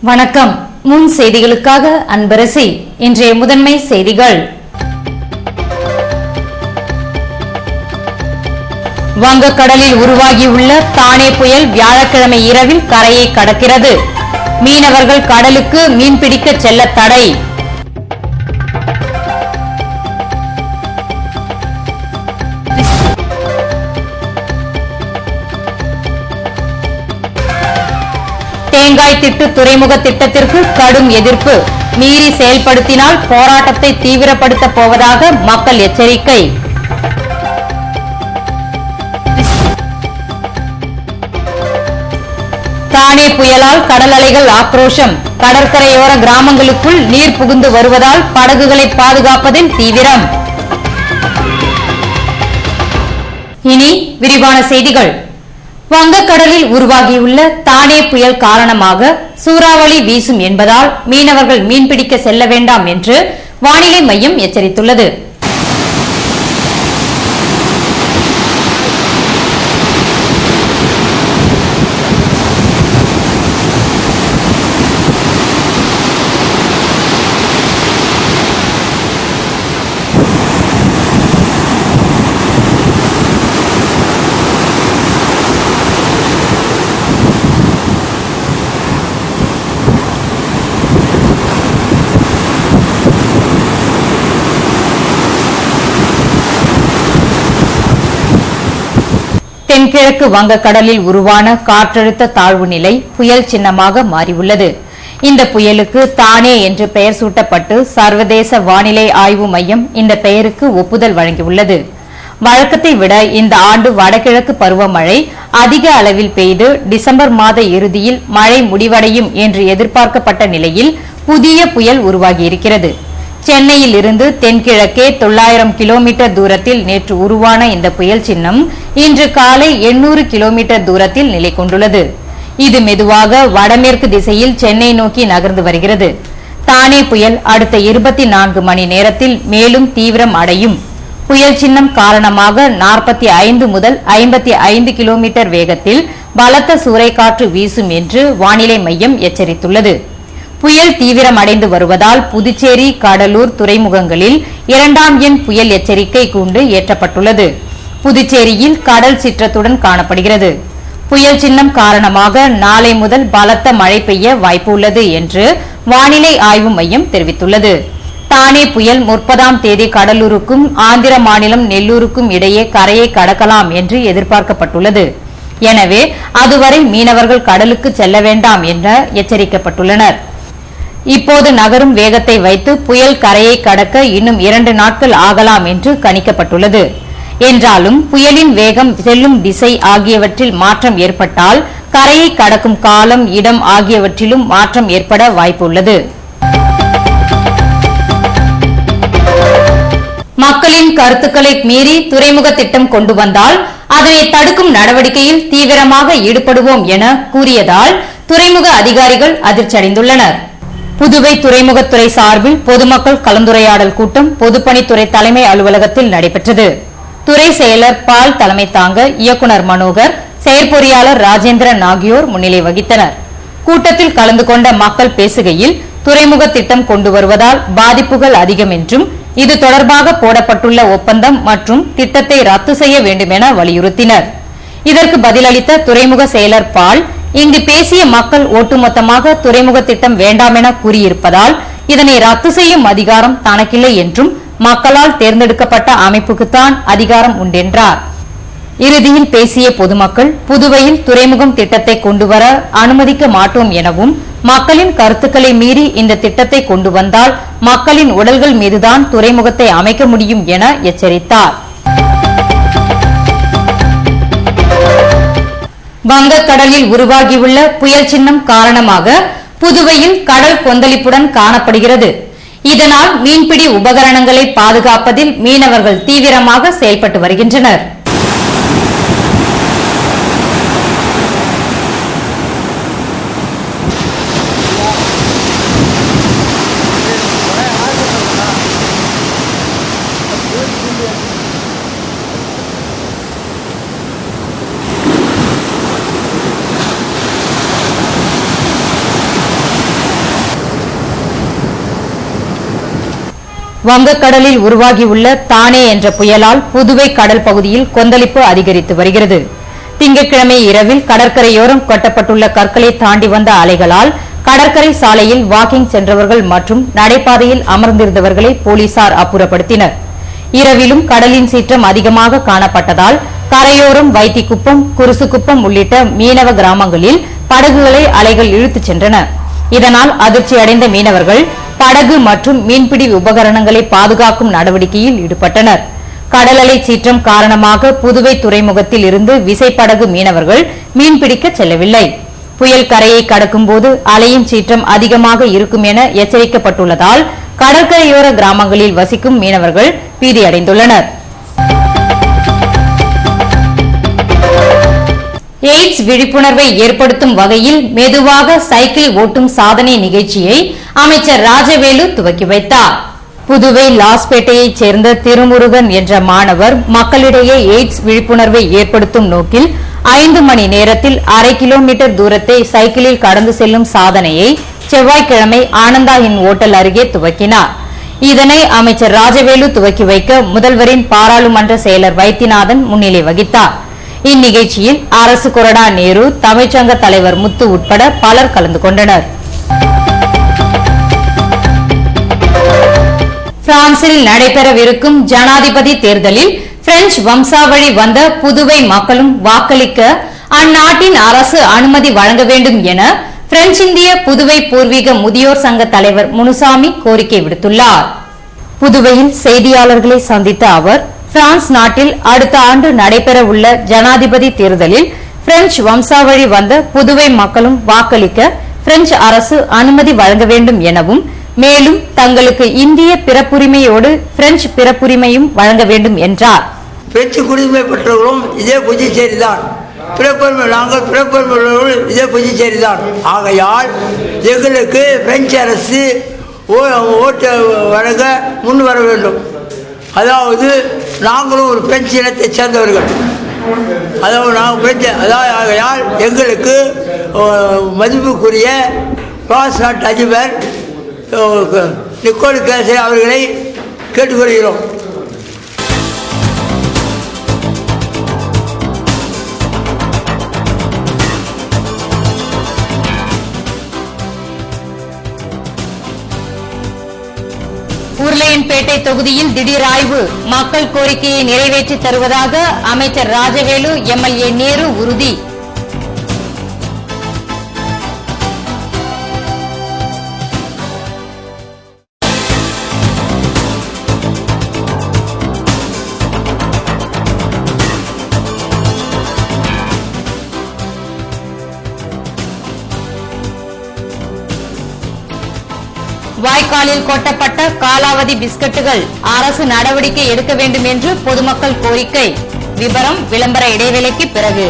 வணக்கம். முன் செய்திகளுக்காக அன்பரசி. இன்றைய முதன்மை செய்திகள். வங்கக்கடலில் உருவாகியுள்ள தானே புயல் வியாழக்கிழமை இரவில் கரையை கடக்கிறது. மீனவர்கள் கடலுக்கு மீன்பிடிக்க செல்ல தடை. தேங்காய் திட்டு துறைமுக திட்டத்திற்கு கடும் எதிர்ப்பு. மீறி செயல்படுத்தினால் போராட்டத்தை தீவிரப்படுத்தப் போவதாக மக்கள் எச்சரிக்கை. தானே புயலால் கடல் அலைகள் ஆக்ரோஷம். கடற்கரையோர கிராமங்களுக்குள் நீர் புகுந்து வருவதால் படகுகளை பாதுகாப்பதில் தீவிரம். இனி விரிவான செய்திகள். வங்கக்கடலில் உருவாகியுள்ள தானே புயல் காரணமாக சூறாவளி வீசும் என்பதால் மீனவர்கள் மீன்பிடிக்க செல்ல வேண்டாம் என்று வானிலை மையம் எச்சரித்துள்ளது. தென்கிழக்கு வங்கக்கடலில் உருவான காற்றழுத்த தாழ்வு நிலை புயல் சின்னமாக மாறியுள்ளது. இந்த புயலுக்கு தானே என்று பெயர் சூட்டப்பட்டு சர்வதேச வானிலை ஆய்வு மையம் இந்த பெயருக்கு ஒப்புதல் வழங்கியுள்ளது. வழக்கத்தை விட இந்த ஆண்டு வடகிழக்கு பருவமழை அதிக அளவில் பெய்து டிசம்பர் மாத இறுதியில் மழை முடிவடையும் என்று எதிர்பார்க்கப்பட்ட நிலையில் புதிய புயல் உருவாகியிருக்கிறது. சென்னையில் இருந்து தென்கிழக்கே 900 கிலோமீட்டர் தூரத்தில் நேற்று உருவான இந்த புயல் சின்னம் இன்று காலை 800 கிலோமீட்டர் தூரத்தில் நிலை கொண்டுள்ளது. இது மெதுவாக வடமேற்கு திசையில் சென்னை நோக்கி நகர்ந்து வருகிறது. தானே புயல் அடுத்த 24 மணி நேரத்தில் மேலும் தீவிரம் அடையும். புயல் சின்னம் காரணமாக 45 முதல் 55 கிலோமீட்டர் வேகத்தில் பலத்த சூறைக்காற்று வீசும் என்று வானிலை மையம் எச்சரித்துள்ளது. புயல் தீவிரமடைந்து வருவதால் புதுச்சேரி, கடலூர் துறைமுகங்களில் 2ஆம் எண் புயல் எச்சரிக்கை கூண்டு ஏற்றப்பட்டுள்ளது. புதுச்சேரியில் கடல் சீற்றத்துடன் காணப்படுகிறது. புயல் சின்னம் காரணமாக நாளை முதல் பலத்த மழை பெய்ய வாய்ப்பு உள்ளது என்று வானிலை ஆய்வு மையம் தெரிவித்துள்ளது. தானே புயல் 30ஆம் தேதி கடலூருக்கும் ஆந்திர மாநிலம் நெல்லூருக்கும் இடையே கரையை கடக்கலாம் என்று எதிர்பார்க்கப்பட்டுள்ளது. எனவே அதுவரை மீனவர்கள் கடலுக்கு செல்ல வேண்டாம் என எச்சரிக்கப்பட்டுள்ளனர். இப்போது நகரும் வேகத்தை வைத்து புயல் கரையை கடக்க இன்னும் 2 நாட்கள் ஆகலாம் என்று கணிக்கப்பட்டுள்ளது. என்றாலும் புயலின் வேகம், செல்லும் திசை ஆகியவற்றில் மாற்றம் ஏற்பட்டால் கரையை கடக்கும் காலம், இடம் ஆகியவற்றிலும் மாற்றம் ஏற்பட வாய்ப்புள்ளது. மக்களின் கருத்துக்களை மீறி துறைமுக திட்டம் கொண்டு வந்தால் அதனை தடுக்கும் நடவடிக்கையில் தீவிரமாக ஈடுபடுவோம் என கூறியதால் துறைமுக அதிகாரிகள் அதிர்ச்சியடைந்துள்ளனர். புதுவை துறைமுகத்துறை சார்பில் பொதுமக்கள் கலந்துரையாடல் கூட்டம் பொதுப்பணித்துறை தலைமை அலுவலகத்தில் நடைபெற்றது. துறை செயலர் பால் தலைமை தாங்க இயக்குநர் மனோகர், செயற்பொறியாளர் ராஜேந்திரன் ஆகியோர் முன்னிலை வகித்தனர். கூட்டத்தில் கலந்து கொண்ட மக்கள் பேசுகையில் துறைமுக திட்டம் கொண்டு வருவதால் பாதிப்புகள் அதிகம் என்றும் இது தொடர்பாக போடப்பட்டுள்ள ஒப்பந்தம் மற்றும் திட்டத்தை ரத்து செய்ய வேண்டும் என வலியுறுத்தினர். இதற்கு பதிலளித்த துறைமுக செயலர் பால், இங்கு பேசிய மக்கள் ஒட்டுமொத்தமாக துறைமுக திட்டம் வேண்டாம் என கூறியிருப்பதால் இதனை ரத்து செய்யும் அதிகாரம் தனக்கில்லை என்றும் மக்களால் தேர்ந்தெடுக்கப்பட்ட அமைப்புக்குத்தான் அதிகாரம் உண்டென்றார். இறுதியில் பேசிய பொதுமக்கள், புதுவையில் துறைமுகம் திட்டத்தை கொண்டுவர அனுமதிக்க மாட்டோம் எனவும் மக்களின் கருத்துக்களை மீறி இந்த திட்டத்தை கொண்டு வந்தால் மக்களின் உடல்கள் மீதுதான் துறைமுகத்தை அமைக்க முடியும் என எச்சரித்தார். வங்கக்கடலில் உருவாகியுள்ள புயல் சின்னம் காரணமாக புதுவையில் கடல் கொந்தளிப்புடன் காணப்படுகிறது. இதனால் மீன்பிடி உபகரணங்களை பாதுகாப்பதில் மீனவர்கள் தீவிரமாக செயல்பட்டு வருகின்றனர். வங்கக்கடலில் உருவாகியுள்ள தானே என்ற புயலால் புதுவை கடல் பகுதியில் கொந்தளிப்பு அதிகரித்து வருகிறது. திங்கட்கிழமை இரவில் கடற்கரையோரம் கட்டப்பட்டுள்ள கற்களை தாண்டி வந்த அலைகளால் கடற்கரை சாலையில் வாக்கிங் சென்றவர்கள் மற்றும் நடைபாதையில் அமர்ந்திருந்தவர்களை போலீசார் அப்புறப்படுத்தினர். இரவிலும் கடலின் சீற்றம் அதிகமாக காணப்பட்டதால் கரையோரம் வைத்திக்குப்பம், குருசுக்குப்பம் உள்ளிட்ட மீனவ கிராமங்களில் படகுகளை அலைகள் இழுத்துச் சென்றன. இதனால் அதிர்ச்சியடைந்த மீனவர்கள் படகு மற்றும் மீன்பிடி உபகரணங்களை பாதுகாக்கும் நடவடிக்கையில் ஈடுபட்டனர். கடல் அலை சீற்றம் காரணமாக புதுவை துறைமுகத்தில் இருந்து விசைப்படகு மீனவர்கள் மீன்பிடிக்க செல்லவில்லை. புயல் கரையை கடக்கும் போது அலையின் சீற்றம் அதிகமாக இருக்கும் என எச்சரிக்கப்பட்டுள்ளதால் கடற்கரையோர கிராமங்களில் வசிக்கும் மீனவர்கள் பீதியடைந்துள்ளனர். எய்ட்ஸ் விழிப்புணர்வை ஏற்படுத்தும் வகையில் மெதுவாக சைக்கிள் ஓட்டும் சாதனை நிகழ்ச்சியை அமைச்சர் ராஜவேலு துவக்கி வைத்தார். புதுவை லாஸ்பேட்டையைச் சேர்ந்த திருமுருகன் என்ற மாணவர் மக்களிடையே எய்ட்ஸ் விழிப்புணர்வை ஏற்படுத்தும் நோக்கில் 5 மணி நேரத்தில் 1/2 கிலோமீட்டர் தூரத்தை சைக்கிளில் கடந்து செல்லும் சாதனையை செவ்வாய்க்கிழமை ஆனந்தா இன் ஓட்டல் அருகே துவக்கினார். இதனை அமைச்சர் ராஜவேலு துவக்கி வைக்க முதல்வரின் பாராளுமன்ற செயலர் வைத்தியநாதன் முன்னிலை வகித்தார். இந்நிகழ்ச்சியில் அரசு கொறடா நேரு, தமிழ்ச்சங்க தலைவர் முத்து உட்பட பலர் கலந்து கொண்டனர். பிரான்சில் நடைபெறவிருக்கும் ஜனாதிபதி தேர்தலில் பிரெஞ்சு வம்சாவழி வந்த புதுவை மக்களும் வாக்களிக்க அந்நாட்டின் அரசு அனுமதி வழங்க வேண்டும் என பிரெஞ்சு இந்திய புதுவை பூர்வீக முதியோர் சங்க தலைவர் முனுசாமி கோரிக்கை விடுத்துள்ளார். புதுவையில் செய்தியாளர்களை சந்தித்த அவர், பிரான்ஸ் நாட்டில் அடுத்த ஆண்டு நடைபெற உள்ள ஜனாதிபதி தேர்தலில் பிரெஞ்சு வம்சாவழி வந்த புதுவை மக்களும் வாக்களிக்க பிரெஞ்சு அரசு அனுமதி வழங்க வேண்டும் எனவும், மேலும் தங்களுக்கு இந்திய பிறப்புரிமையோடு பிரெஞ்சு பிறப்புரிமையும் வழங்க வேண்டும் என்றார். பிரெஞ்சு குடிமை பெற்றவர்களும் இதே புதுச்சேரிதான், நாங்கள் பிறப்புரிமையோடு இதே புதுச்சேரிதான். ஆகையால் எங்களுக்கு பிரெஞ்சு அரசு ஓட்டு வழங்க முன் வர வேண்டும். அதாவது நாங்களும் ஒரு பிரெஞ்சு இனத்தை சேர்ந்தவர்கள். அதாவது நாங்கள் பிரெஞ்சு, அதாவது ஆகையால் எங்களுக்கு மதிப்புக்குரிய பிரான்ஸ் நாட்டு அதிபர் நிக்கோல் கேசே அவர்களை கேட்டுக்கொள்கிறோம். உருளையன்பேட்டை தொகுதியில் திடீர் ஆய்வு, மக்கள் கோரிக்கையை நிறைவேற்றி தருவதாக அமைச்சர் ராஜவேலு, எம்எல்ஏ நேரு உறுதி. வாய்க்காலில் கொட்டப்பட்ட காலாவதி பிஸ்கட்டுகள் அரசு நடவடிக்கை எடுக்க வேண்டும் என்று பொதுமக்கள் கோரிக்கை. விபரம் விளம்பர இடைவேளைக்கு பிறகு.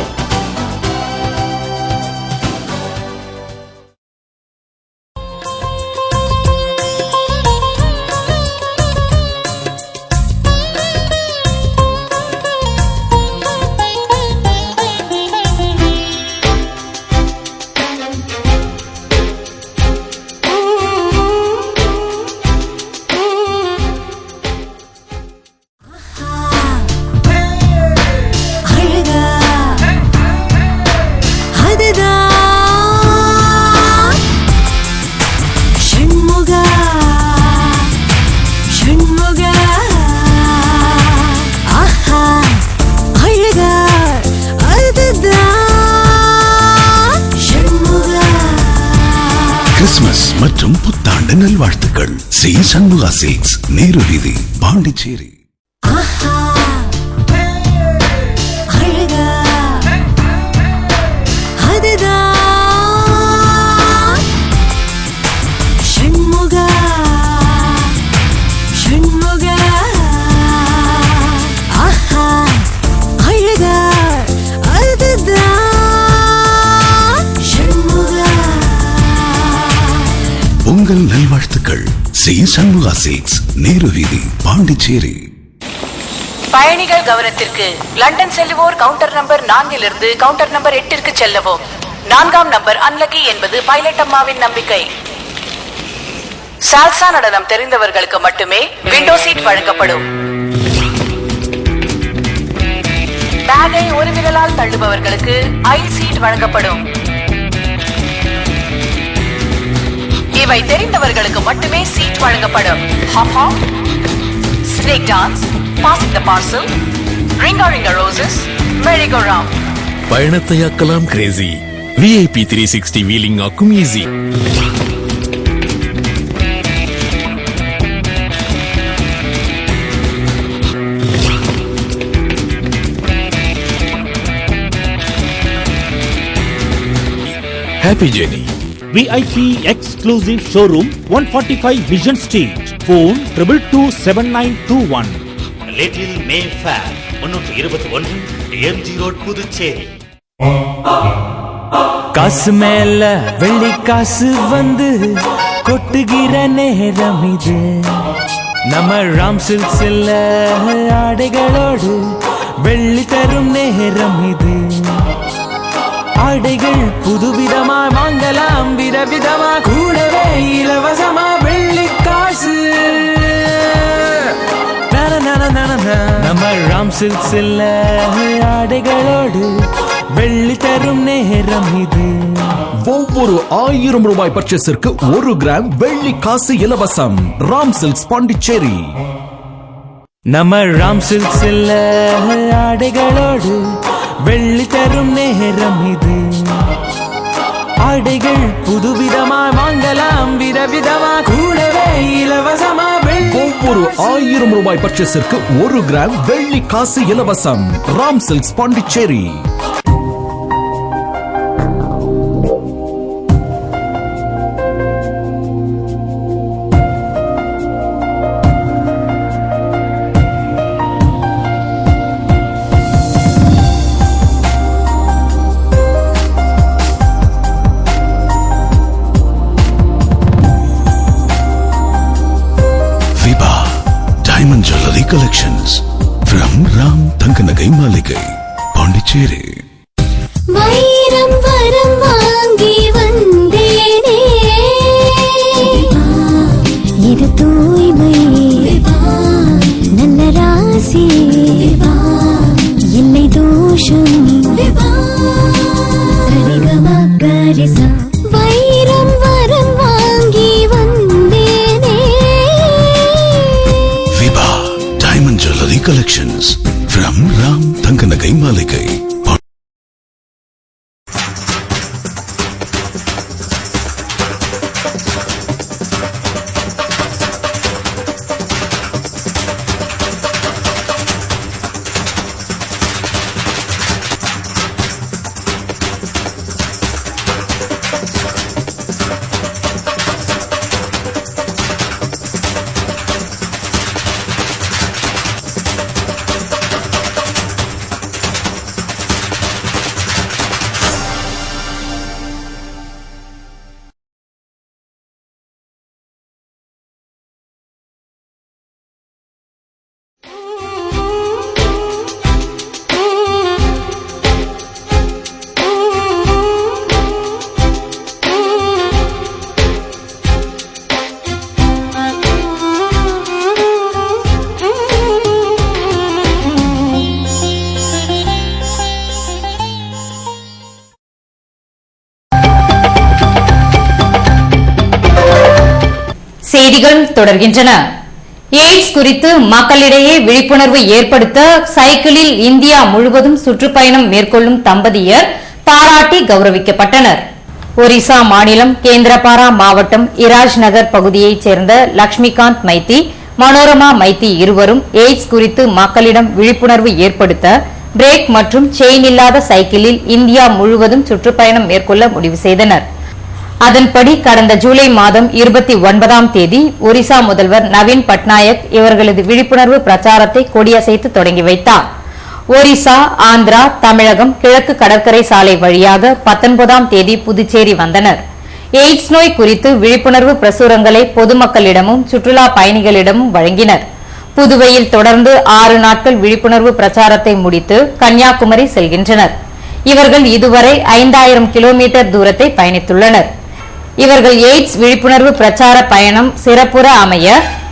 கிறிஸ்துமஸ் மற்றும் புத்தாண்டு நல்வாழ்த்துக்கள். சி சண்முகா சில்க்ஸ், நேரு வீதி, பாண்டிச்சேரி. உங்கள் நல்வாழ்த்துக்கள். சி சண்முகா சில்க்ஸ், நேரு வீதி, பாண்டிச்சேரி. பயணிகள் கவனத்திற்கு. லண்டன் செல்லுவோர் கவுண்டர் நம்பர் 4 கவுண்டர் நம்பர் 8 செல்லவும். 4ஆம் நம்பர் அன்லக்கி என்பது பைலட் அம்மாவின் நம்பிக்கை. சால்சா நடனம் தெரிந்தவர்களுக்கு மட்டுமே விண்டோ சீட் வழங்கப்படும். பேக்கை ஒரு விரலால் தள்ளுபவர்களுக்கு ஐல் சீட் வழங்கப்படும். இவை தெரிந்தவர்களுக்கு மட்டுமே சீட் வழங்கப்படும். Hop hop, snake dance, passing the parcel, ringa ringa roses, merry go round. பயணத்தையாக்கலாம் கிரேசி. VIP 360 வீலிங் ஆக்கும் easy. Happy journey. VIP exclusive showroom 145 Vision Street. Phone 222791. Little Mayfair 321 MG Road Puducherry. காசு மேல வெள்ளி காசு வந்து கொட்டுகிற நேரம் இது. நம்ம ராம் சில்க்ஸ்ல ஆடைகளோடு வெள்ளி தரும் நேரம் இது. ஆடைகள் புதுவிதமா வாங்கலாம், விதவிதமா கூடவே இலவசமா வெள்ளி காசு. நம்ம ராம் சில்க்ஸ்ல ஆடைகளோடு வெள்ளி தரும் நேரம் இது. ஒவ்வொரு 1000 ரூபாய் பர்ச்சேஸிற்கு 1 கிராம் வெள்ளி காசு இலவசம். ராம் சில்க்ஸ் பாண்டிச்சேரி. நம்ம ராம் சில்க்ஸ்ல ஆடைகளோடு வெள்ளி தரும் நேரம் இது. ஆடைகள் புதுவிதமா வாங்கலாம், விதவிதமா கூடவே இலவசமா வெள்ளி. ஒவ்வொரு 1000 ரூபாய் பர்ச்சேஸிற்கு 1 கிராம் வெள்ளி காசு இலவசம். Ram silks Pondicherry. Diamond Jewelry Collections from Ram Tanganagai Maligai, Pondicherry. வைரம் வரம் வாங்கி வந்தேனே, இது தூய்மை நல்ல ராசி, இல்லை தோஷம். சரிகமகரிசா வைரம் வரம் வாங்கி வந்தேனே. Viva Diamond Jewelry Collections from Ram Tanganagai Maligai. செய்திகள் தொடர்கின்றன. எய்ட்ஸ் குறித்து மக்களிடையே விழிப்புணர்வு ஏற்படுத்த சைக்கிளில் இந்தியா முழுவதும் சுற்றுப்பயணம் மேற்கொள்ளும் தம்பதியர் பாராட்டி கௌரவிக்கப்பட்டனர். ஒரிசா மாநிலம் கேந்திரபாரா மாவட்டம் இராஜ் நகர் பகுதியைச் சேர்ந்த லட்சுமிகாந்த் மைத்தி, மனோரமா மைத்தி இருவரும் எய்ட்ஸ் குறித்து மக்களிடம் விழிப்புணர்வு ஏற்படுத்த பிரேக் மற்றும் செயின் இல்லாத சைக்கிளில் இந்தியா முழுவதும் சுற்றுப்பயணம் மேற்கொள்ள முடிவு செய்தனர். அதன்படி கடந்த ஜூலை மாதம் 29ஆம் தேதி ஒரிசா முதல்வர் நவீன் பட்நாயக் இவர்களது விழிப்புணர்வு பிரச்சாரத்தை கொடியசைத்து தொடங்கி வைத்தார். ஒரிசா, ஆந்திரா, தமிழகம் கிழக்கு கடற்கரை சாலை வழியாக 19ஆம் தேதி புதுச்சேரி வந்தனர். எய்ட்ஸ் நோய் குறித்து விழிப்புணர்வு பிரசுரங்களை பொதுமக்களிடமும் சுற்றுலா பயணிகளிடமும் வழங்கினர். புதுவையில் தொடர்ந்து 6 நாட்கள் விழிப்புணர்வு பிரச்சாரத்தை முடித்து கன்னியாகுமரி செல்கின்றனர். இவர்கள் இதுவரை 5000 கிலோமீட்டர் தூரத்தை பயணித்துள்ளனர். இவர்கள் எய்ட்ஸ் விழிப்புணர்வு பிரச்சார பயணம் சிறப்புற அமைய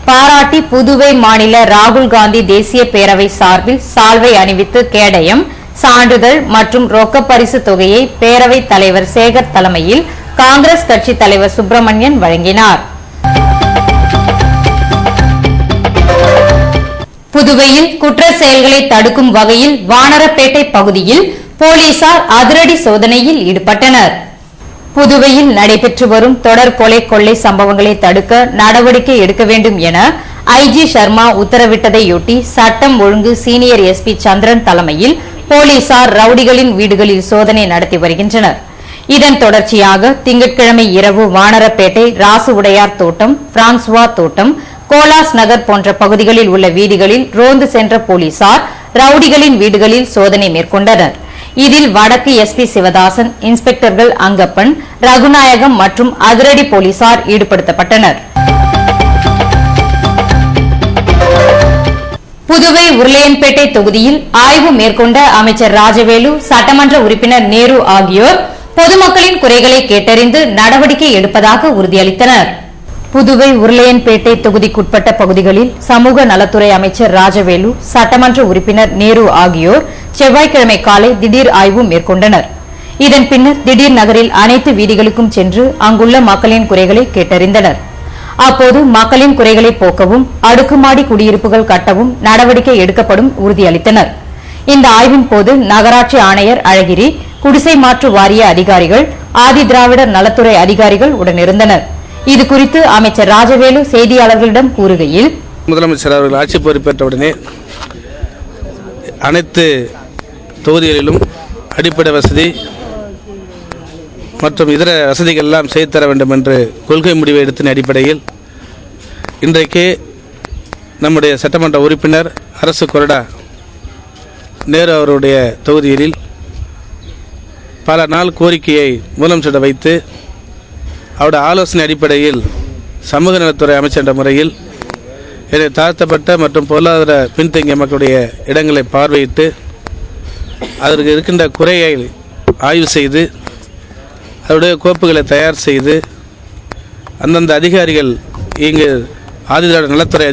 பாராட்டி புதுவை மாநில ராகுல் காந்தி தேசிய பேரவை சார்பில் சால்வை அணிவித்து கேடயம், சான்றிதழ் மற்றும் ரொக்க பரிசு தொகையை பேரவைத் தலைவர் சேகர் தலைமையில் காங்கிரஸ் கட்சி தலைவர் சுப்பிரமணியன் வழங்கினார். புதுவையில் குற்ற செயல்களை தடுக்கும் வகையில் வானரப்பேட்டை பகுதியில் போலீசார் அதிரடி சோதனையில் ஈடுபட்டனர். புதுவையில் நடைபெற்று வரும் தொடர் கொலை கொள்ளை சம்பவங்களை தடுக்க நடவடிக்கை எடுக்க வேண்டும் என ஐஜி சர்மா உத்தரவிட்டதையொட்டி சட்டம் ஒழுங்கு சீனியர் எஸ்பி சந்திரன் தலைமையில் போலீசார் ரவுடிகளின் வீடுகளில் சோதனை நடத்தி வருகின்றனர். இதன் தொடர்ச்சியாக திங்கட்கிழமை இரவு வானரப்பேட்டை, ராசு உடையார் தோட்டம், பிரான்சுவா தோட்டம், கோலாஸ் நகர் போன்ற பகுதிகளில் உள்ள வீடுகளில் ரோந்து சென்ற போலீசார் ரவுடிகளின் வீடுகளில் சோதனை மேற்கொண்டனர். இதில் வடக்கு எஸ்பி சிவதாசன், இன்ஸ்பெக்டர்கள் அங்கப்பன், ரகுநாயகம் மற்றும் அதிரடி போலீசார் ஈடுபடுத்தப்பட்டனர். புதுவை உருளையன்பேட்டை தொகுதியில் ஆய்வு மேற்கொண்ட அமைச்சர் ராஜவேலு, சட்டமன்ற உறுப்பினர் நேரு ஆகியோர் பொதுமக்களின் குறைகளை கேட்டறிந்து நடவடிக்கை எடுப்பதாக உறுதியளித்தனர். புதுவை உருளையன்பேட்டை தொகுதிக்குட்பட்ட பகுதிகளில் சமூக நலத்துறை அமைச்சர் ராஜவேலு, சட்டமன்ற உறுப்பினர் நேரு ஆகியோர் செவ்வாய்க்கிழமை காலை திடீர் ஆய்வு மேற்கொண்டனர். இதன் பின்னர் திடீர் நகரில் அனைத்து வீதிகளுக்கும் சென்று அங்குள்ள மக்களின் குறைகளை கேட்டறிந்தனர். அப்போது மக்களின் குறைகளை போக்கவும், அடுக்குமாடி குடியிருப்புகள் கட்டவும் நடவடிக்கை எடுக்கப்படும் உறுதியளித்தனர். இந்த ஆய்வின் போது நகராட்சி ஆணையர் அழகிரி, குடிசை மாற்று வாரிய அதிகாரிகள், ஆதி திராவிடர் நலத்துறை அதிகாரிகள் உடனிருந்தனர். இதுகுறித்து அமைச்சர் ராஜவேலு செய்தியாளர்களிடம் கூறுகையில், முதலமைச்சர் அவர்கள் ஆட்சி பொறுப்பேற்றவுடனே அனைத்து தொகுதிகளிலும் அடிப்படை வசதி மற்றும் இதர வசதிகள் எல்லாம் செய்து தர வேண்டும் என்று கொள்கை முடிவை எடுத்தின் அடிப்படையில் இன்றைக்கு நம்முடைய சட்டமன்ற உறுப்பினர் அரசு கொறடா நேரு அவருடைய தொகுதியில் பல நாள் கோரிக்கையை முதலமைச்சரிடம் வைத்து அவருடைய ஆலோசனை அடிப்படையில் சமூக நலத்துறை அமைச்சர் என்ற முறையில் தாழ்த்தப்பட்ட மற்றும் பொருளாதார பின்தங்கிய மக்களுடைய இடங்களை பார்வையிட்டு அதற்கு இருக்கின்ற குறையை ஆய்வு செய்து அதனுடைய கோப்புகளை தயார் செய்து அந்தந்த அதிகாரிகள், இங்கு ஆதிதிராவிட நலத்துறை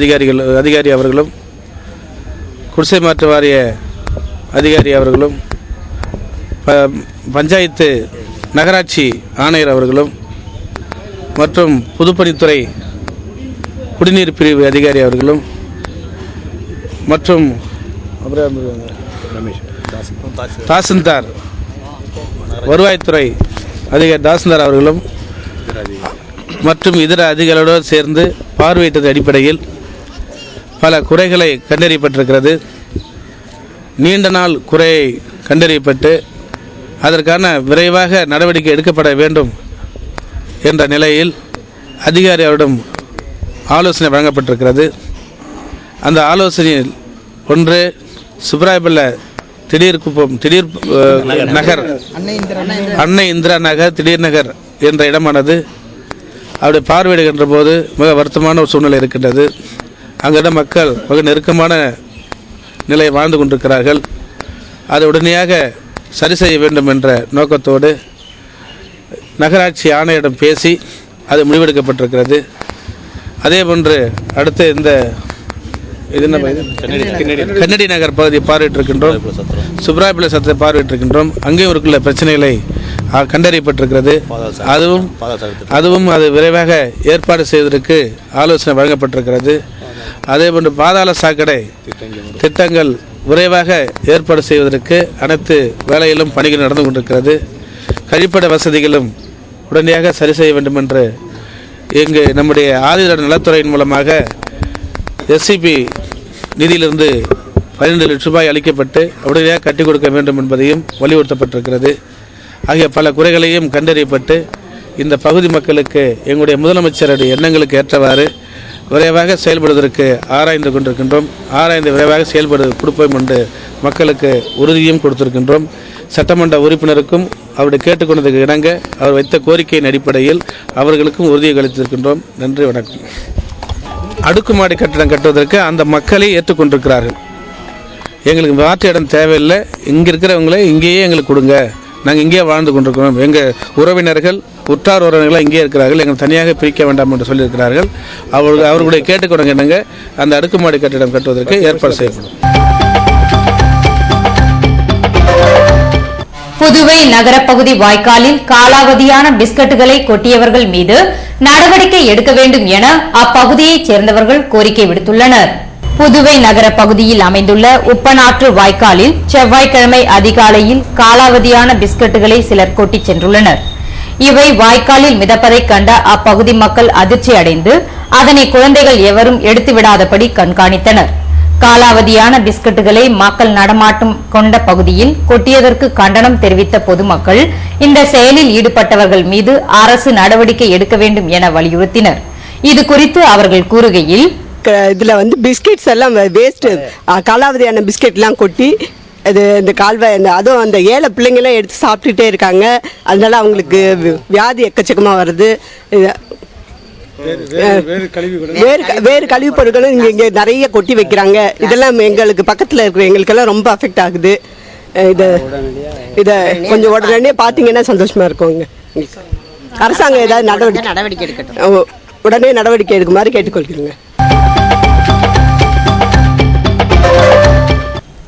அதிகாரி அவர்களும், குடிசை மாற்று வாரிய அதிகாரி அவர்களும், பஞ்சாயத்து நகராட்சி ஆணையர் அவர்களும் மற்றும் பொதுப்பணித்துறை குடிநீர் பிரிவு அதிகாரி அவர்களும் மற்றும் தாசில்தார் வருவாய்த்துறை அதிகாரி தாசில்தார் அவர்களும் மற்றும் இதர அதிகாரிகளோடு சேர்ந்து பார்வையிட்டது அடிப்படையில் பல குறைகளை கண்டறியப்பட்டிருக்கிறது. நீண்ட நாள் குறையை கண்டறியப்பட்டு அதற்கான விரைவாக நடவடிக்கை எடுக்கப்பட வேண்டும் என்ற நிலையில் அதிகாரி அவரிடம் ஆலோசனை வழங்கப்பட்டிருக்கிறது. அந்த ஆலோசனையில் ஒன்று சுப்ராயபல்ல திடீர் நகர், அன்னை இந்திரா நகர், திடீர் நகர் என்ற இடமானது அவருடைய பார்வையிடுகின்ற போது மிக வருத்தமான ஒரு சூழ்நிலை இருக்கின்றது. அங்கிடம் மக்கள் மிக நெருக்கமான நிலை வாழ்ந்து கொண்டிருக்கிறார்கள். அதை உடனடியாக சரி செய்ய வேண்டும் என்ற நோக்கத்தோடு நகராட்சி ஆணையரிடம் பேசி அது முடிவெடுக்கப்பட்டிருக்கிறது. அதேபோன்று அடுத்து இந்த கன்னடி நகர் பகுதியை பார்வையிட்டிருக்கின்றோம், சுப்ராயபிள்ளை சத்தத்தை பார்வையிட்டிருக்கின்றோம். அங்கேயும் இருக்குள்ள பிரச்சனைகளை கண்டறியப்பட்டிருக்கிறது. அதுவும் அது விரைவாக ஏற்பாடு செய்வதற்கு ஆலோசனை வழங்கப்பட்டிருக்கிறது. அதேபோன்று பாதாள சாக்கடை திட்டங்கள் விரைவாக ஏற்பாடு செய்வதற்கு அனைத்து வேலையிலும் பணிகள் நடந்து கொண்டிருக்கிறது. கழிப்பிட வசதிகளும் உடனடியாக சரி செய்ய வேண்டும் என்று இங்கு நம்முடைய ஆதிதிராவிட நலத்துறையின் மூலமாக எஸ்சிபி நிதியிலிருந்து 12 லட்சம் ரூபாய் அளிக்கப்பட்டு உடனடியாக கட்டிக் கொடுக்க வேண்டும் என்பதையும் வலியுறுத்தப்பட்டிருக்கிறது. ஆகிய பல குறைகளையும் கண்டறியப்பட்டு இந்த பகுதி மக்களுக்கு எங்களுடைய முதலமைச்சருடைய எண்ணங்களுக்கு ஏற்றவாறு விரைவாக செயல்படுவதற்கு ஆராய்ந்து கொண்டிருக்கின்றோம். ஆராய்ந்து விரைவாக செயல்பட கொடுப்போம் என்று மக்களுக்கு உறுதியும் கொடுத்திருக்கின்றோம். சட்டமன்ற உறுப்பினருக்கும் அவருடைய கேட்டுக்கொண்டதுக்கு இணங்க அவர் வைத்த கோரிக்கையின் அடிப்படையில் அவர்களுக்கும் உறுதியை அளித்திருக்கின்றோம். நன்றி, வணக்கம். அடுக்குமாடி கட்டிடம் கட்டுவதற்கு அந்த மக்களை ஏற்றுக்கொண்டிருக்கிறார்கள். எங்களுக்கு மாற்று இடம் தேவையில்லை, இங்கே இருக்கிறவங்களே இங்கேயே எங்களுக்கு கொடுங்க, நாங்கள் இங்கேயே வாழ்ந்து கொண்டிருக்கிறோம், எங்கள் உறவினர்கள் உற்றார் உறவினர்கள் இங்கே இருக்கிறார்கள், எங்கள் தனியாக பிரிக்க வேண்டாம் என்று சொல்லியிருக்கிறார்கள். அவர்களுடைய கேட்டுக்கொடுங்க என்னங்க அந்த அடுக்குமாடி கட்டிடம் கட்டுவதற்கு ஏற்பாடு செய்யப்படும். புதுவை நகரப்பகுதி வாய்க்காலில் காலாவதியான பிஸ்கட்டுகளை கொட்டியவர்கள் மீது நடவடிக்கை எடுக்க வேண்டும் என அப்பகுதியைச் சேர்ந்தவர்கள் கோரிக்கை விடுத்துள்ளனர். புதுவை நகர பகுதியில் அமைந்துள்ள உப்பனாற்று வாய்க்காலில் செவ்வாய்க்கிழமை அதிகாலையில் காலாவதியான பிஸ்கட்டுகளை சிலர் கொட்டிச் சென்றுள்ளனர். இவை வாய்க்காலில் மிதப்பதைக் கண்ட அப்பகுதி மக்கள் அதிர்ச்சி அடைந்து அதனை குழந்தைகள் எவரும் எடுத்துவிடாதபடி கண்காணித்தனர். காலாவதியான பிஸ்கட்டுகளை மக்கள் நடமாட்டம் கொண்ட பகுதியில் கொட்டியதற்கு கண்டனம் தெரிவித்த பொதுமக்கள் இந்த செயலில் ஈடுபட்டவர்கள் மீது அரசு நடவடிக்கை எடுக்க வேண்டும் என வலியுறுத்தினர். இதுகுறித்து அவர்கள் கூறுகையில், இதுல பிஸ்கெட்ஸ் எல்லாம் வேஸ்ட், காலாவதியான பிஸ்கெட் எல்லாம் கொட்டி அது இந்த கால்வாய் அதுவும் அந்த ஏழை பிள்ளைங்களாம் எடுத்து சாப்பிட்டுட்டே இருக்காங்க. அதனால அவங்களுக்கு வியாதி எக்கச்சக்கமாக வருது. வேறு கழிவு பொருட்களும் இங்கே நிறைய கொட்டி வைக்கிறாங்க. இதெல்லாம் எங்களுக்கு பக்கத்தில் இருக்கிற எங்களுக்கெல்லாம் ரொம்ப அஃபெக்ட் ஆகுது. இதை கொஞ்சம் உடனே பார்த்தீங்கன்னா சந்தோஷமா இருக்குங்க. அரசாங்கம் ஏதாவது நடவடிக்கை எடுக்கட்டும், உடனே நடவடிக்கை எடுக்குமாறு கேட்டுக்கொள்கிறேங்க.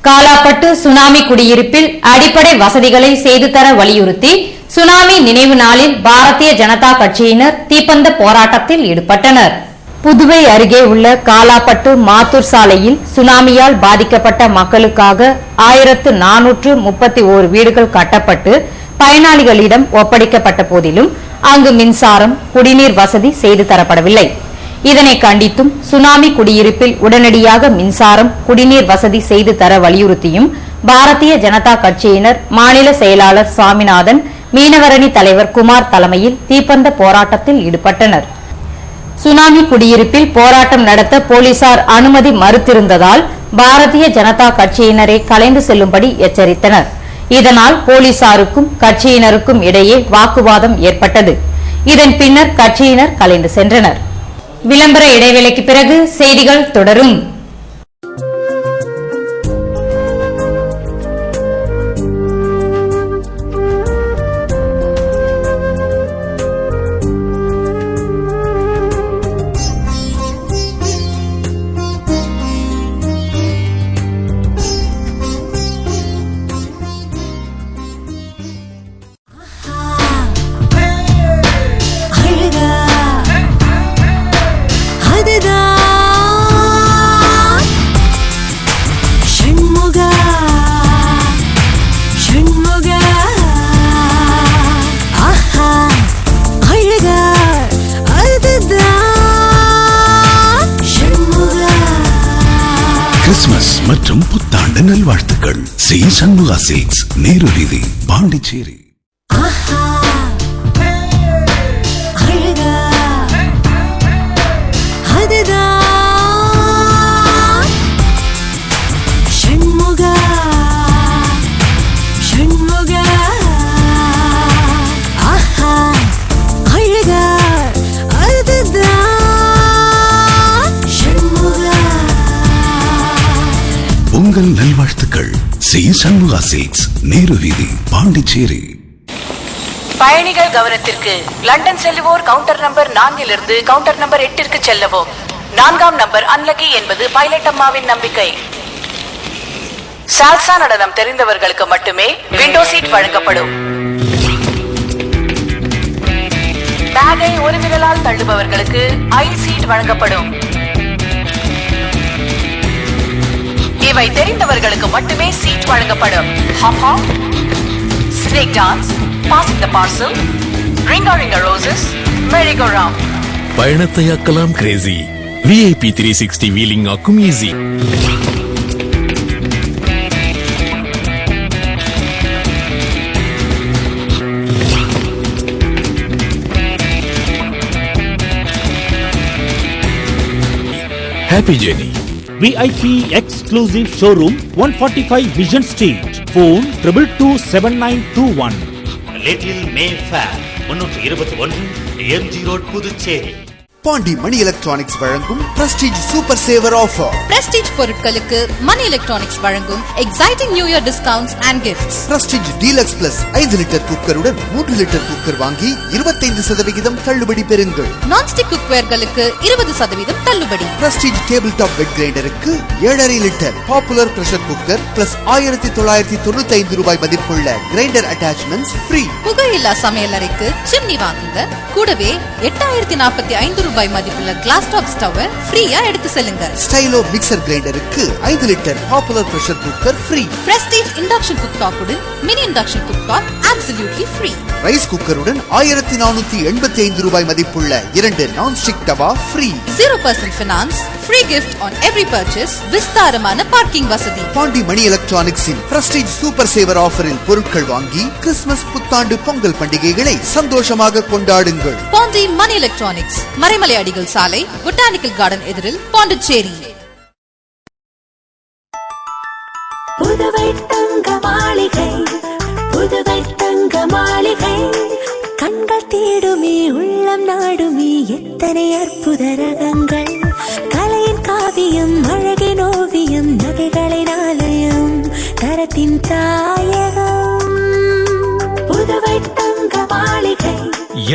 காலாப்பட்டு சுனாமி குடியிருப்பில் அடிப்படை வசதிகளை செய்து தர வலியுறுத்தி சுனாமி நினைவு நாளில் பாரதிய ஜனதா கட்சியினர் தீப்பந்த போராட்டத்தில் ஈடுபட்டனர். புதுவை அருகே உள்ள காலாப்பட்டு மாத்தூர் சாலையில் சுனாமியால் பாதிக்கப்பட்ட மக்களுக்காக 1431 வீடுகள் கட்டப்பட்டு பயனாளிகளிடம் ஒப்படைக்கப்பட்ட போதிலும் அங்கு மின்சாரம், குடிநீர் வசதி செய்து தரப்படவில்லை. இதனை கண்டித்தும் சுனாமி குடியிருப்பில் உடனடியாக மின்சாரம், குடிநீர் வசதி செய்து தர வலியுறுத்தியும் பாரதிய ஜனதா கட்சியினர் மாநில செயலாளர் சுவாமிநாதன், மீனவரணி தலைவர் குமார் தலைமையில் தீப்பந்த போராட்டத்தில் ஈடுபட்டனர். சுனாமி குடியிருப்பில் போராட்டம் நடத்த போலீசார் அனுமதி மறுத்திருந்ததால் பாரதிய ஜனதா கட்சியினரை கலைந்து செல்லும்படி எச்சரித்தனர். இதனால் போலீசாருக்கும் கட்சியினருக்கும் இடையே வாக்குவாதம் ஏற்பட்டது. இதன் பின்னர் கட்சியினர் கலைந்து சென்றனர். விளம்பர இடைவேளைக்கு பிறகு செய்திகள் தொடரும். கிறிஸ்துமஸ் மற்றும் புத்தாண்டு நல்வாழ்த்துக்கள். சி சண்முகா சில்க்ஸ், நேரு வீதி, பாண்டிச்சேரி. உங்கள் நல்வாழ்த்துக்கள். சி சண்முகா சில்க்ஸ், நேரு வீதி, பாண்டிச்சேரி. பயணிகள் கவனத்திற்கு. லண்டன் செல்லுவோர் கவுண்டர் நம்பர் 4 கவுண்டர் நம்பர் 8 செல்லவும். 4ஆம் நம்பர் அன்லக்கி என்பது பைலட் அம்மாவின் நம்பிக்கை. சால்சா நடனம் தெரிந்தவர்களுக்கு மட்டுமே விண்டோ சீட் வழங்கப்படும். பேக்கை ஒரு விரலால் தள்ளுபவர்களுக்கு ஐ சீட் வழங்கப்படும். இவை தெரிந்தவர்களுக்கு மட்டுமே சீட் வழங்கப்படும். Hop hop, snake dance, passing the parcel, ring roses, merry go round. பயணத்தையாக்கலாம் கிரேசி. VIP 360 வீலிங் ஆக்கும் easy. Happy journey. VIP exclusive showroom 145 Vision Street. Phone 222921. Little Mayfair 321 MG road Puducherry. Pondy Mani electronics வழங்கும் Prestige super saver offer. Prestige பொருட்களுக்கு Mani electronics வழங்கும் exciting new year discounts and gifts. Prestige deluxe plus 5 litre குக்கருடன் 3 litre cooker வாங்கி 25% தள்ளுபடி பெறுங்கள். Nonstick குக்வேர்களுக்கு 20% தள்ளுபடி. Prestige table top wet கிரைண்டருக்கு 7.5 litre popular pressure cooker plus 1995 ரூபாய் மதிப்புள்ள கிரைண்டர் அட்டாச்மெண்ட்ஸ் ஃப்ரீ. புகையில்லா சமையல் அறைக்கு சிம்னி வாங்குங்க, கூடவே 8045 ரூபாய் மதிப்புள்ள கிளாஸ் டாப் ஸ்டவ் ஃப்ரீயா எடுத்து செல்லுங்க. ஸ்டைலோ மிக்சர் கிரைண்டருக்கு 5 litre popular pressure cooker free. Prestige induction cook டாப்புடன் mini induction cook top absolutely free. Rice குக்கருடன் 1485 ரூபாய் மதிப்புள்ள 2 nonstick tawa free. 0% finance, free gift on every purchase, விஸ்தாரமான பார்க்கிங் வசதி. பாண்டி மணி எலக்ட்ரானிக்ஸின் பிரஸ்டீஜ் சூப்பர் சேவர் ஆஃபரில் பொருட்கள் வாங்கி கிறிஸ்துமஸ், புத்தாண்டு, பொங்கல் பண்டிகைகளை சந்தோஷமாக கொண்டாடுங்கள். பாண்டி மணி எலக்ட்ரானிக்ஸ், மறைமலை அடிகள் சாலை, பொட்டானிக்கல் கார்டன் எதிரில், பாண்டிச்சேரி. புதுவை தங்க மாளிகை, புதுவை தங்க மாளிகை, கண்கள் தேடுமே உள்ளம் நாடுமே எத்தனை அற்புத ரகங்கள், கலையின் காவியம் அழகின் ஓவியம் நகைகளின் ஆலயம் தரத்தின் தாயகம் புதுவை தங்க மாளிகை.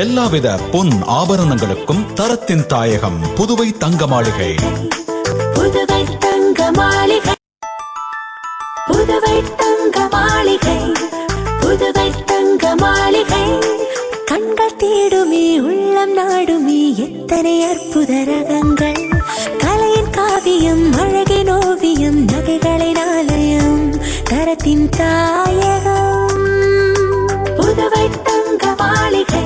எல்லாவித பொன் ஆபரணங்களுக்கும் தரத்தின் தாயகம் புதுவை தங்க மாளிகை. புதுவை தங்க மாளிகை, புதுவை தங்க மாளிகை, புதுவை தங்க மாளிகை, கண்கள் தேடுமே உள்ளம் நாடுமே எத்தனை அற்புத ரகங்கள், கலையின் காவியம் அழகின் ஓவியம் நகைகளின் ஆலயம் தரத்தின் தாயகம் புதுவை தங்க மாளிகை.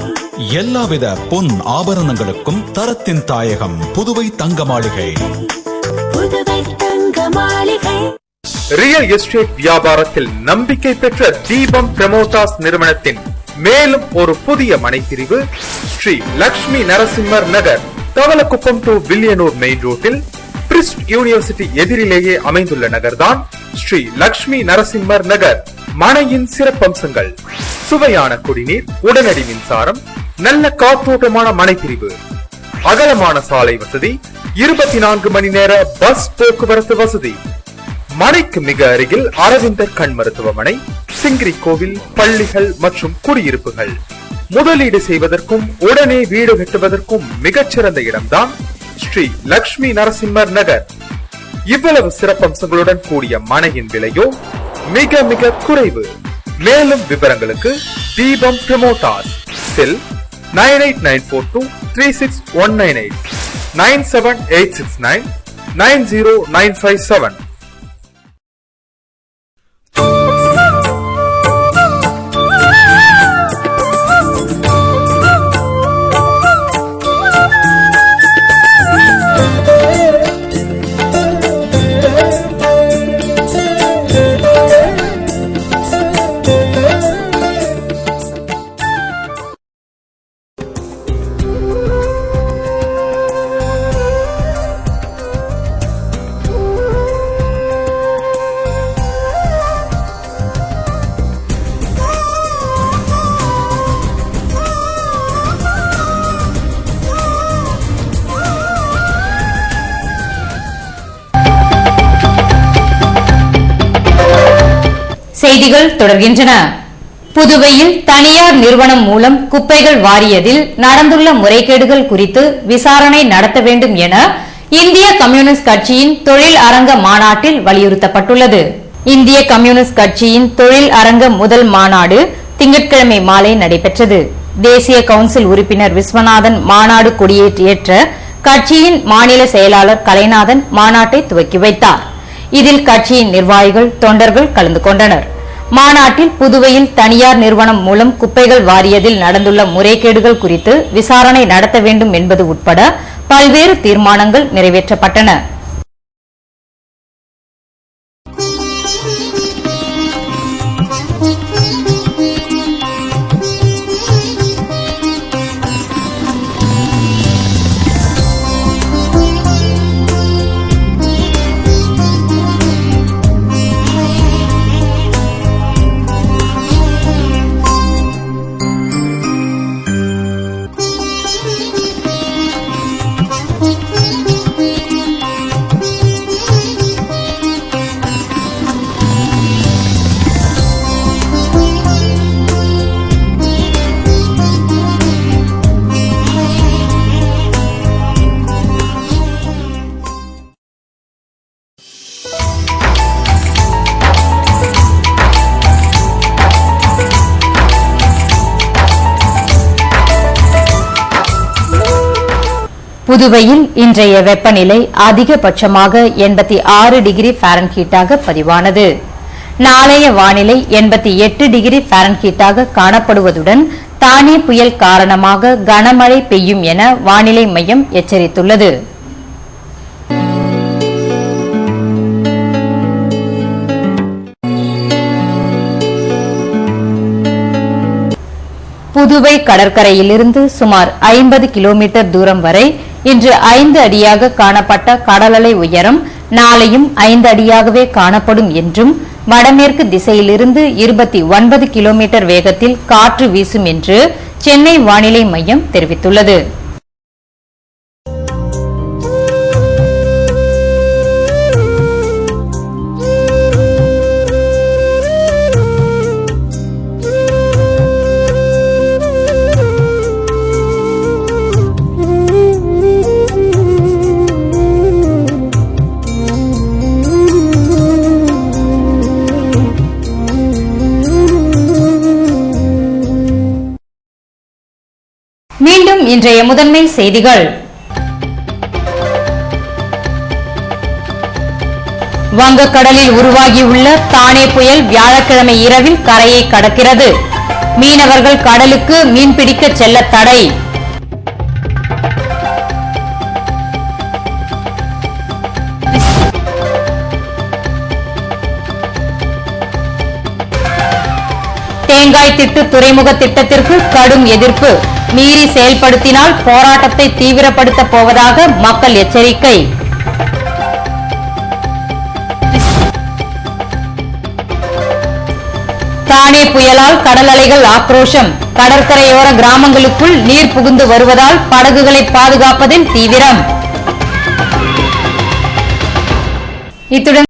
எல்லாவித பொன் ஆபரணங்களுக்கும் தரத்தின் தாயகம் புதுவை தங்க மாளிகை. புதுவை தங்க மாளிகை. ரியல் எஸ்டேட் வியாபாரத்தில் நம்பிக்கை பெற்ற தீபம் பிரமோட்டாஸ் நிறுவனத்தின் மேலும் ஒரு புதிய மனைப்பிரிவு ஸ்ரீ லட்சுமி நரசிம்மர் நகர், தவளக்குப்பம் டு வில்லியனூர் மெயின் ரோட்டில் பிரிஸ்ட் யூனிவர்சிட்டி எதிரிலேயே அமைந்துள்ள நகர்தான் ஸ்ரீ லட்சுமி நரசிம்மர் நகர். மனையின் சிறப்பம்சங்கள்: சுவையான குடிநீர், உடனடி மின்சாரம், நல்ல காற்றோட்டமான மனைப்பிரிவு, அகலமான சாலை வசதி, 24 மணி நேர பஸ் போக்குவரத்து வசதி. மனைக்கு மிக அருகில் அரவிந்தர் கண் மருத்துவமனை, சிங்கிரி கோவில், பள்ளிகள் மற்றும் குடியிருப்புகள். முதலீடு செய்வதற்கும் உடனே வீடு கட்டுவதற்கும் மிகச்சிறந்த இடம்தான் ஸ்ரீ லட்சுமி நரசிம்மர் நகர். இவ்வளவு சிறப்பம்சங்களுடன் கூடிய மனையின் விலையோ மிக மிக குறைவு. மேலும் விவரங்களுக்கு தீபம் பிரமோட்டாஸ், செல் 9894236198, 9786990957. செய்திகள் தொடர்கின்றன. புதுவையில் தனியார் நிறுவனம் மூலம் குப்பைகள் வாரியதில் நடந்துள்ள முறைகேடுகள் குறித்து விசாரணை நடத்த வேண்டும் என இந்திய கம்யூனிஸ்ட் கட்சியின் தொழில் அரங்க மாநாட்டில் வலியுறுத்தப்பட்டுள்ளது. இந்திய கம்யூனிஸ்ட் கட்சியின் தொழில் அரங்க முதல் மாநாடு திங்கட்கிழமை மாலை நடைபெற்றது. தேசிய கவுன்சில் உறுப்பினர் விஸ்வநாதன் மாநாடு கொடியேற்ற கட்சியின் மாநில செயலாளர் கலைநாதன் மாநாட்டை துவக்கி வைத்தார். இதில் கட்சியின் நிர்வாகிகள், தொண்டர்கள் கலந்து கொண்டனர். மாநாட்டில் புதுவையில் தனியார் நிறுவனம் மூலம் குப்பைகள் வாரியதில் நடந்துள்ள முறைகேடுகள் குறித்து விசாரணை நடத்த வேண்டும் என்பது உட்பட பல்வேறு தீர்மானங்கள் நிறைவேற்றப்பட்டன. புதுவையில் இன்றைய வெப்பநிலை அதிகபட்சமாக 86 டிகிரி ஃபாரன்ஹீட்டாக பதிவானது. நாளைய வானிலை 88 டிகிரி ஃபாரன்ஹீட்டாக காணப்படுவதுடன் தானே புயல் காரணமாக கனமழை பெய்யும் என வானிலை மையம் எச்சரித்துள்ளது. புதுவை கடற்கரையிலிருந்து சுமார் 50 கிலோமீட்டர் தூரம் வரை இன்று 5 அடியாக காணப்பட்ட கடலலை உயரம் நாளையும் 5 அடியாகவே காணப்படும் என்றும் வடமேற்கு திசையிலிருந்து 29 கிலோமீட்டர் வேகத்தில் காற்று வீசும் என்று சென்னை வானிலை மையம் தெரிவித்துள்ளது. மீண்டும் இன்றைய முதன்மை செய்திகள். வங்கக்கடலில் உருவாகியுள்ள தானே புயல் வியாழக்கிழமை இரவில் கரையை கடக்கிறது. மீனவர்கள் கடலுக்கு மீன்பிடிக்க செல்ல தடை. தேங்காய் திட்டு துறைமுக திட்டத்திற்கு கடும் எதிர்ப்பு. மீறி செயல்படுத்தினால் போராட்டத்தை தீவிரப்படுத்தப் போவதாக மக்கள் எச்சரிக்கை. தானே புயலால் கடல் அலைகள் ஆக்ரோஷம். கடற்கரையோர கிராமங்களுக்குள் நீர் புகுந்து வருவதால் படகுகளை பாதுகாப்பதில் தீவிரம். இத்துடன்